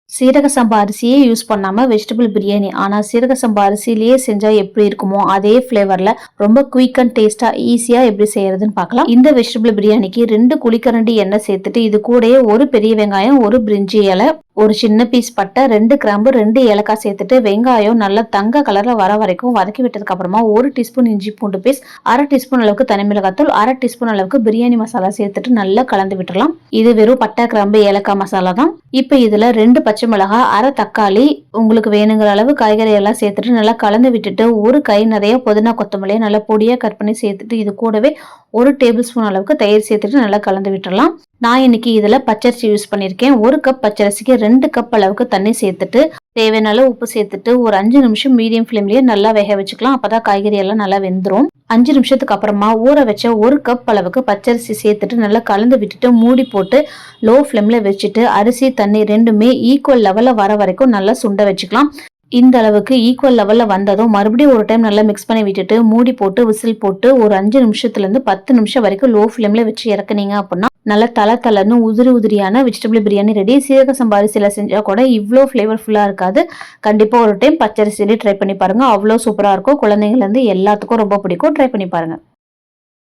சீரக சம்பா அரிசியே யூஸ் பண்ணாம வெஜிடபிள் பிரியாணி. ஆனா சீரக சம்பா அரிசியிலேயே செஞ்சா எப்படி இருக்குமோ அதே ஃபிளேவர்ல ரொம்ப குயிக் அண்ட் டேஸ்டா ஈஸியா எப்படி செய்யறதுன்னு பார்க்கலாம். இந்த வெஜிடபிள் பிரியாணிக்கு 2 குழிக்கரண்டி எண்ணெய் சேர்த்துட்டு இது கூடயே ஒரு பெரிய வெங்காயம், ஒரு பிரிஞ்சி இலை, ஒரு சின்ன பீஸ் பட்டை, 2 கிராம்பு, 2 ஏலக்காய் சேர்த்துட்டு வெங்காயம் நல்லா தங்க கலர்ல வர வரைக்கும் வதக்கி விட்டதுக்கு அப்புறமா 1 டீஸ்பூன் இஞ்சி பூண்டு பேஸ்ட், 1/2 டீஸ்பூன் அளவுக்கு தனி மிளகாத்தூள், 1/2 டீஸ்பூன் அளவுக்கு பிரியாணி மசாலா சேர்த்துட்டு நல்லா கலந்து விட்டுறலாம். இது வெறும் பட்டை, கிராம்பு, ஏலக்காய் மசாலா தான். இப்ப இதுல 2 பச்சை மிளகாய், 1/2 தக்காளி, உங்களுக்கு வேணுங்கிற அளவு காய்கறி எல்லாம் சேர்த்துட்டு நல்லா கலந்து விட்டுட்டு ஒரு கை நிறைய புதினா கொத்தமல்லியை நல்லா பொடியா கட் பண்ணி சேர்த்துட்டு இது கூடவே 1 டேபிள் ஸ்பூன் அளவுக்கு தயிர் சேர்த்துட்டு நல்லா கலந்து விட்டுறலாம். நான் இன்னைக்கு இதுல பச்சரிசி யூஸ் பண்ணிருக்கேன். 1 கப் பச்சரிசிக்கு 2 கப் அளவுக்கு தண்ணி சேர்த்துட்டு தேவையான அளவு உப்பு சேர்த்துட்டு ஒரு 5 நிமிஷம் மீடியம் ஃப்ளேம்லயே நல்லா வேக வச்சுக்கலாம். அப்பதான் காய்கறி எல்லாம் நல்லா வெந்துரும். 5 நிமிஷத்துக்கு அப்புறமா ஊற வச்ச 1 கப் அளவுக்கு பச்சரிசி சேர்த்துட்டு நல்லா கலந்து விட்டுட்டு மூடி போட்டு லோ ஃப்ளேம்ல வச்சுட்டு அரிசி தண்ணி ரெண்டுமே ஈக்குவல் லெவல்ல வர வரைக்கும் நல்லா சுண்ட வச்சுக்கலாம். இந்த அளவுக்கு ஈக்குவல் லெவல்ல வந்ததும் மறுபடியும் ஒரு டைம் நல்லா மிக்ஸ் பண்ணி விட்டுட்டு மூடி போட்டு விசில் போட்டு ஒரு 5 நிமிஷத்துல இருந்து 10 நிமிஷம் வரைக்கும் லோ ஃப்ளேம்ல வச்சு இறக்குனீங்க அப்படின்னா நல்லா தலன்னு உதிரியான வெஜிடபிள் பிரியாணி ரெடி. சீரக சம்பா அரிசியில செஞ்சா கூட இவ்வளோ ஃபிளேவர்ஃபுல்லா இருக்காது. கண்டிப்பா ஒரு டைம் பச்சரிசியிலே ட்ரை பண்ணி பாருங்க. அவ்வளோ சூப்பரா இருக்கும். குழந்தைங்கள்ல இருந்து எல்லாத்துக்கும் ரொம்ப பிடிக்கும். ட்ரை பண்ணி பாருங்க.